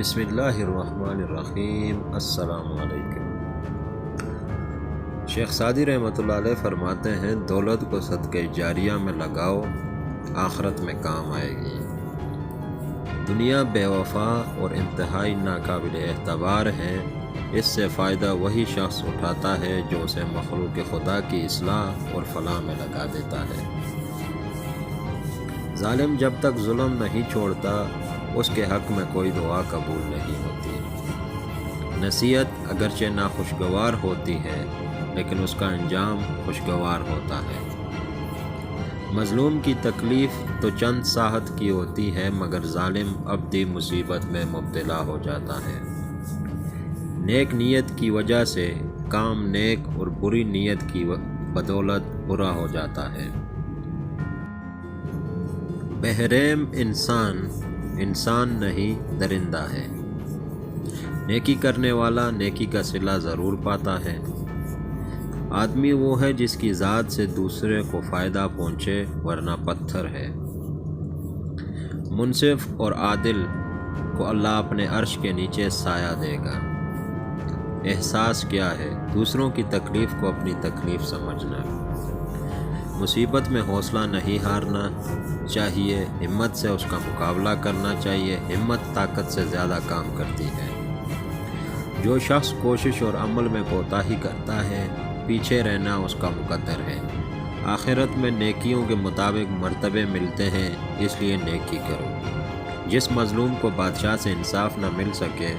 بسم اللہ الرحمن الرحیم۔ السلام علیکم۔ شیخ سعدی رحمۃ اللہ علیہ فرماتے ہیں، دولت کو صدقہ جاریہ میں لگاؤ، آخرت میں کام آئے گی۔ دنیا بے وفا اور انتہائی ناقابل اعتبار ہے، اس سے فائدہ وہی شخص اٹھاتا ہے جو اسے مخلوق خدا کی اصلاح اور فلاح میں لگا دیتا ہے۔ ظالم جب تک ظلم نہیں چھوڑتا، اس کے حق میں کوئی دعا قبول نہیں ہوتی۔ نصیحت اگرچہ ناخوشگوار ہوتی ہے، لیکن اس کا انجام خوشگوار ہوتا ہے۔ مظلوم کی تکلیف تو چند ساعت کی ہوتی ہے، مگر ظالم ابدی مصیبت میں مبتلا ہو جاتا ہے۔ نیک نیت کی وجہ سے کام نیک اور بری نیت کی بدولت برا ہو جاتا ہے۔ بہرحم انسان نہیں درندہ ہے۔ نیکی کرنے والا نیکی کا صلہ ضرور پاتا ہے۔ آدمی وہ ہے جس کی ذات سے دوسرے کو فائدہ پہنچے، ورنہ پتھر ہے۔ منصف اور عادل کو اللہ اپنے عرش کے نیچے سایہ دے گا۔ احساس کیا ہے؟ دوسروں کی تکلیف کو اپنی تکلیف سمجھنا۔ مصیبت میں حوصلہ نہیں ہارنا چاہیے، ہمت سے اس کا مقابلہ کرنا چاہیے۔ ہمت طاقت سے زیادہ کام کرتی ہے۔ جو شخص کوشش اور عمل میں کوتاہی کرتا ہے، پیچھے رہنا اس کا مقدر ہے۔ آخرت میں نیکیوں کے مطابق مرتبے ملتے ہیں، اس لیے نیکی کرو۔ جس مظلوم کو بادشاہ سے انصاف نہ مل سکے،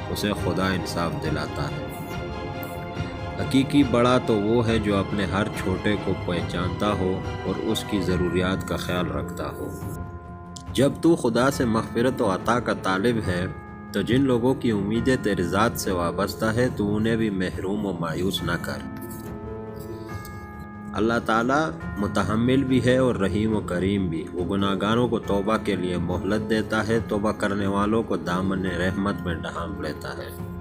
اسے خدا انصاف دلاتا ہے۔ حقیقی بڑا تو وہ ہے جو اپنے ہر چھوٹے کو پہچانتا ہو اور اس کی ضروریات کا خیال رکھتا ہو۔ جب تو خدا سے مغفرت و عطا کا طالب ہے، تو جن لوگوں کی امیدیں تیری ذات سے وابستہ ہے، تو انہیں بھی محروم و مایوس نہ کر۔ اللہ تعالیٰ متحمل بھی ہے اور رحیم و کریم بھی۔ وہ گناہگاروں کو توبہ کے لیے مہلت دیتا ہے، توبہ کرنے والوں کو دامن رحمت میں ڈھانپ لیتا ہے۔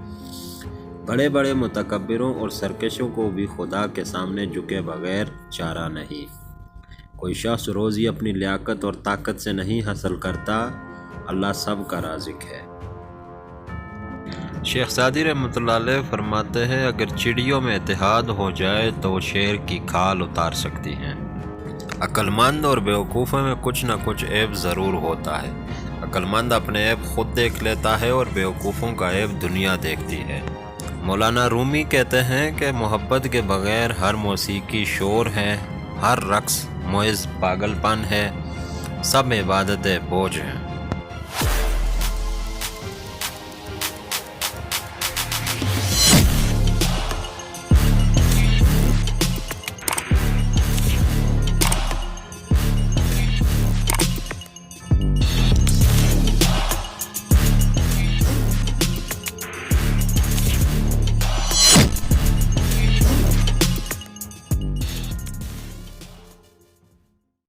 بڑے بڑے متکبروں اور سرکشوں کو بھی خدا کے سامنے جھکے بغیر چارہ نہیں۔ کوئی شخص روزی اپنی لیاقت اور طاقت سے نہیں حاصل کرتا، اللہ سب کا رازق ہے۔ شیخ سعدی رحمۃ اللہ علیہ فرماتے ہیں، اگر چڑیوں میں اتحاد ہو جائے تو وہ شیر کی کھال اتار سکتی ہیں۔ عقل مند اور بیوقوفوں میں کچھ نہ کچھ عیب ضرور ہوتا ہے۔ عقل مند اپنے عیب خود دیکھ لیتا ہے اور بیوقوفوں کا عیب دنیا دیکھتی ہے۔ مولانا رومی کہتے ہیں کہ محبت کے بغیر ہر موسیقی شور ہے، ہر رقص محض پاگل پن ہے، سب عبادتیں بوجھ ہیں۔